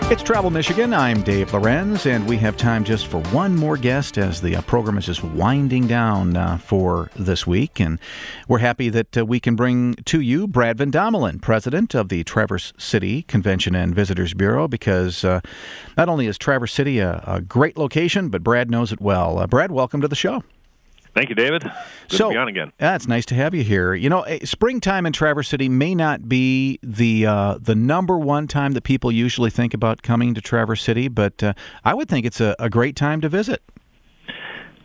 It's Travel Michigan. I'm Dave Lorenz, and we have time just for one more guest as the program is just winding down for this week. And we're happy that we can bring to you Brad Van Dommelen, president of the Traverse City Convention and Visitors Bureau, because not only is Traverse City a great location, but Brad knows it well. Brad, welcome to the show. Thank you, David. Good to be on again. It's nice to have you here. You know, springtime in Traverse City may not be the number one time that people usually think about coming to Traverse City, but I would think it's a great time to visit.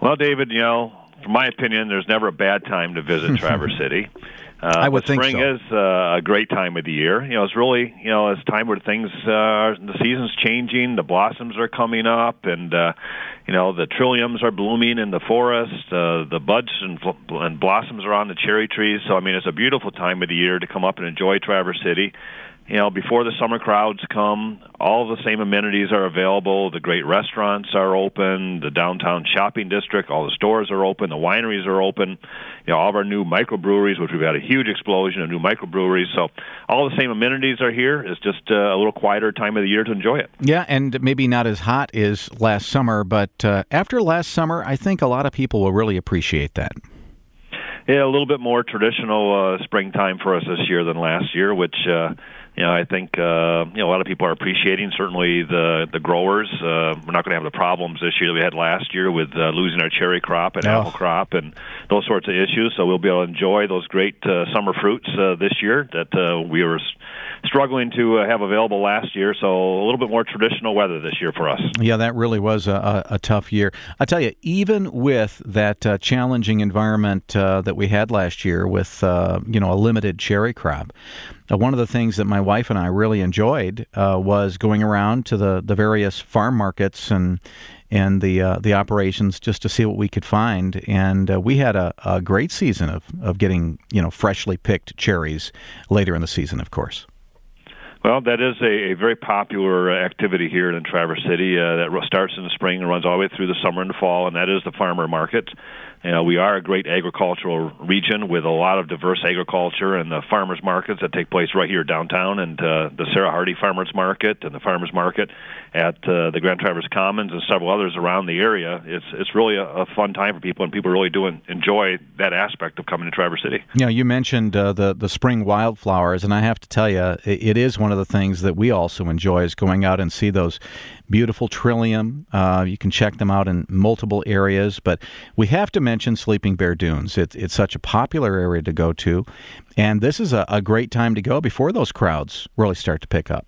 Well, David, you know, from my opinion, there's never a bad time to visit Traverse City. I would think spring so. is a great time of the year. You know, it's really, you know, it's time where the season's changing, the blossoms are coming up, and you know, the trilliums are blooming in the forest, the buds and blossoms are on the cherry trees. So, I mean, it's a beautiful time of the year to come up and enjoy Traverse City. You know, before the summer crowds come, all of the same amenities are available. The great restaurants are open. The downtown shopping district, all the stores are open. The wineries are open. You know, all of our new microbreweries, which we've had a huge explosion of new microbreweries. So all the same amenities are here. It's just a little quieter time of the year to enjoy it. Yeah, and maybe not as hot as last summer, but after last summer, I think a lot of people will really appreciate that. Yeah, a little bit more traditional springtime for us this year than last year, which you know, I think you know, a lot of people are appreciating. Certainly, the growers. We're not going to have the problems this year that we had last year with losing our cherry crop and apple crop and those sorts of issues. So we'll be able to enjoy those great summer fruits this year that we were struggling to have available last year. So a little bit more traditional weather this year for us. Yeah, that really was a tough year. I tell you, even with that challenging environment that we had last year with you know, a limited cherry crop, one of the things that my wife and I really enjoyed was going around to the various farm markets and the operations just to see what we could find. And we had a great season of getting, you know, freshly picked cherries later in the season, of course. Well, that is a very popular activity here in Traverse City that starts in the spring and runs all the way through the summer and the fall, and that is the farmer market. You know, we are a great agricultural region with a lot of diverse agriculture, and the farmers markets that take place right here downtown, and the Sarah Hardy Farmers Market and the Farmers Market at the Grand Traverse Commons and several others around the area. It's really a fun time for people, and people really do enjoy that aspect of coming to Traverse City. You know, you mentioned the spring wildflowers, and I have to tell you, it is one of the things that we also enjoy is going out and see those beautiful trillium. You can check them out in multiple areas, but we have to mention Sleeping Bear Dunes. It's such a popular area to go to, and this is a great time to go before those crowds really start to pick up.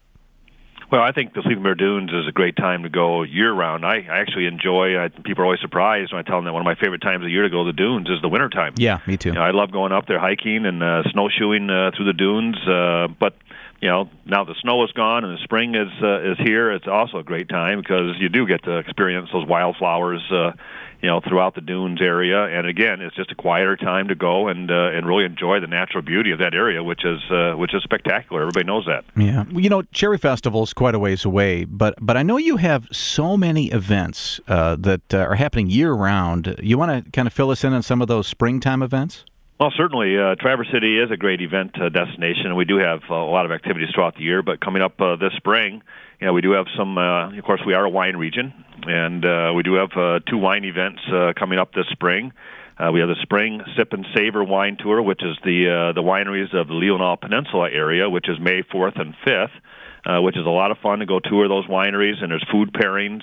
Well, I think the Sleeping Bear Dunes is a great time to go year-round. I actually enjoy, people are always surprised when I tell them that one of my favorite times of the year to go to the dunes is the wintertime. Yeah, me too. You know, I love going up there hiking and snowshoeing through the dunes, but you know, now the snow is gone and the spring is here. It's also a great time because you do get to experience those wildflowers, you know, throughout the dunes area. And again, it's just a quieter time to go and really enjoy the natural beauty of that area, which is spectacular. Everybody knows that. Yeah, you know, Cherry Festival is quite a ways away, but I know you have so many events that are happening year round. You want to kind of fill us in on some of those springtime events? Well, certainly, Traverse City is a great event destination, and we do have a lot of activities throughout the year. But coming up this spring, you know, we do have some. Of course, we are a wine region, and we do have 2 wine events coming up this spring. We have the Spring Sip and Savor Wine Tour, which is the wineries of the Leelanau Peninsula area, which is May 4th and 5th. Which is a lot of fun to go tour those wineries, and there's food pairings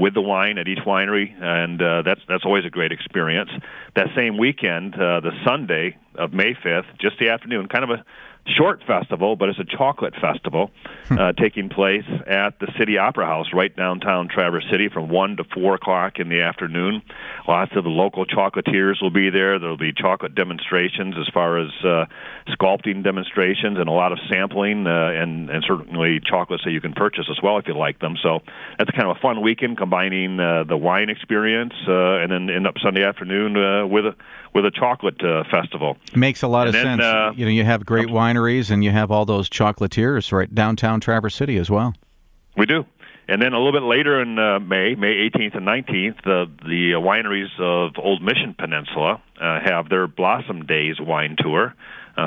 with the wine at each winery, and that's always a great experience. That same weekend, the Sunday of May 5th, just the afternoon, kind of a short festival, but it's a chocolate festival taking place at the City Opera House right downtown Traverse City from 1 to 4 o'clock in the afternoon. Lots of the local chocolatiers will be there. There will be chocolate demonstrations as far as sculpting demonstrations and a lot of sampling and certainly chocolates that you can purchase as well if you like them. So that's kind of a fun weekend combining the wine experience and then end up Sunday afternoon with a chocolate festival. It makes a lot of sense. You know, you have great wineries and you have all those chocolatiers right downtown Traverse City as well. We do. And then a little bit later in May 18th and 19th, the wineries of Old Mission Peninsula have their Blossom Days wine tour.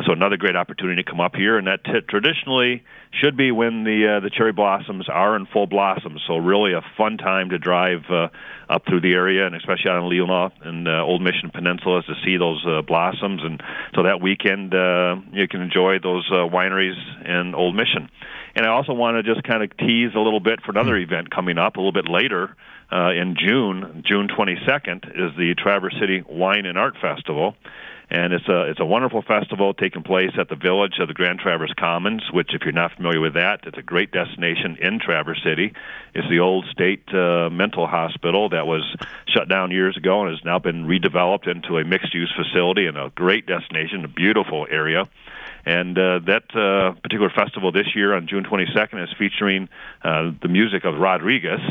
So another great opportunity to come up here, and that traditionally should be when the cherry blossoms are in full blossom. So really a fun time to drive up through the area, and especially out in Leelanau and Old Mission Peninsula to see those blossoms. And so that weekend you can enjoy those wineries in Old Mission. And I also want to just kind of tease a little bit for another event coming up a little bit later in June 22nd is the Traverse City Wine and Art Festival. And it's a wonderful festival taking place at the Village of the Grand Traverse Commons, which, if you're not familiar with that, it's a great destination in Traverse City. It's the old state mental hospital that was shut down years ago and has now been redeveloped into a mixed-use facility and a great destination, a beautiful area. And that particular festival this year on June 22nd is featuring the music of Rodriguez,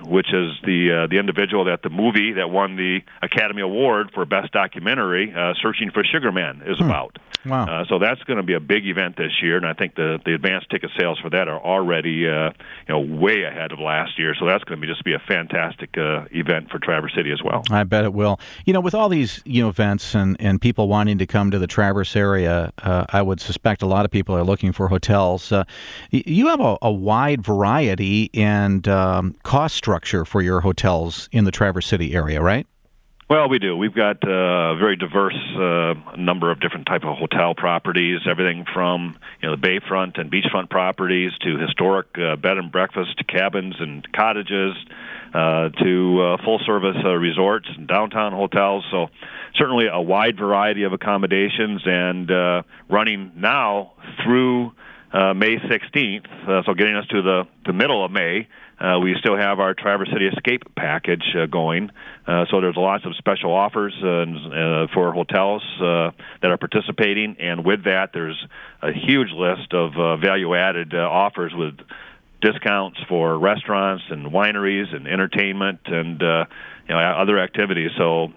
which is the individual that the movie that won the Academy Award for Best Documentary, Searching for Sugar Man, is about. Wow. So that's going to be a big event this year, and I think the advanced ticket sales for that are already way ahead of last year. So that's going to just be a fantastic event for Traverse City as well. I bet it will. With all these events and people wanting to come to the Traverse area, I would suspect a lot of people are looking for hotels. You have a wide variety and cost structure for your hotels in the Traverse City area, right? Well, we do. We've got a very diverse number of different type of hotel properties, everything from the bayfront and beachfront properties to historic bed and breakfast cabins and cottages to full-service resorts and downtown hotels. So certainly a wide variety of accommodations, and running now through May 16th, so getting us to the middle of May, we still have our Traverse City Escape package going. So there's lots of special offers for hotels that are participating, and with that, there's a huge list of value-added offers with discounts for restaurants and wineries and entertainment and other activities. So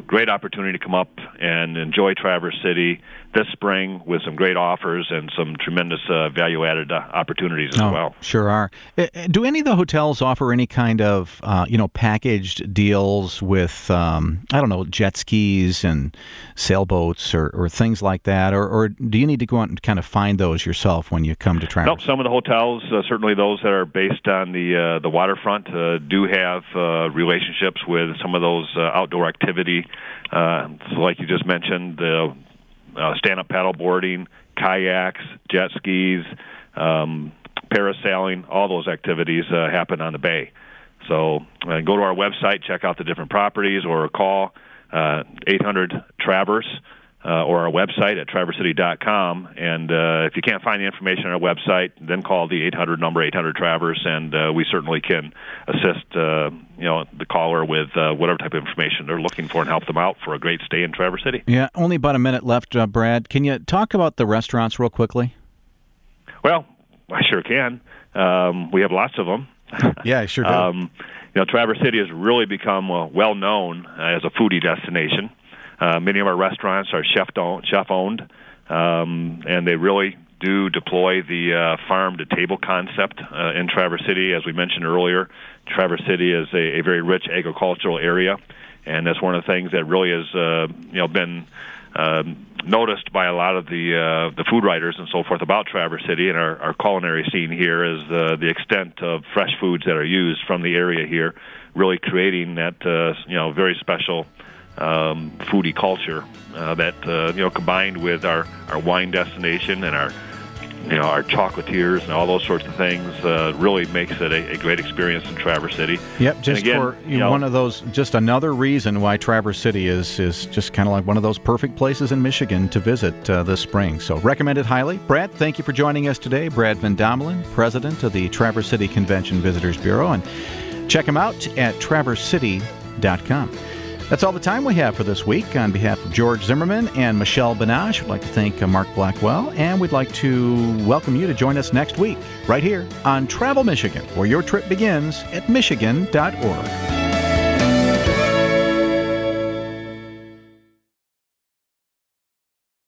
great opportunity to come up and enjoy Traverse City this spring with some great offers and some tremendous value-added opportunities as well. Sure are. Do any of the hotels offer any kind of packaged deals with jet skis and sailboats or things like that, or do you need to go out and kind of find those yourself when you come to Traverse? Nope. Some of the hotels, certainly those that are based on the waterfront, do have relationships with some of those outdoor activity, so like you just mentioned, stand-up paddle boarding, kayaks, jet skis, parasailing, all those activities happen on the bay. So go to our website, check out the different properties, or call 800-TRAVERSE or our website at traversecity.com. And if you can't find the information on our website, then call the 800 number, 800-TRAVERSE, and we certainly can assist the caller with whatever type of information they're looking for and help them out for a great stay in Traverse City. Yeah, only about a minute left, Brad. Can you talk about the restaurants real quickly? Well, I sure can. We have lots of them. Yeah, I sure do. Traverse City has really become well known as a foodie destination. Many of our restaurants are chef-owned, and they really do deploy the farm-to-table concept in Traverse City. As we mentioned earlier, Traverse City is a very rich agricultural area, and that's one of the things that really has been noticed by a lot of the food writers and so forth about Traverse City, and our culinary scene here is the extent of fresh foods that are used from the area here, really creating that very special foodie culture that combined with our wine destination and our chocolatiers and all those sorts of things really makes it a great experience in Traverse City. Yep, just again, for one of those, just another reason why Traverse City is just kind of like one of those perfect places in Michigan to visit this spring. So recommend it highly. Brad, thank you for joining us today. Brad Van Dommelen, president of the Traverse City Convention Visitors Bureau, and check him out at traversecity.com. That's all the time we have for this week. On behalf of George Zimmerman and Michelle Benash, we'd like to thank Mark Blackwell, and we'd like to welcome you to join us next week, right here on Travel Michigan, where your trip begins at Michigan.org.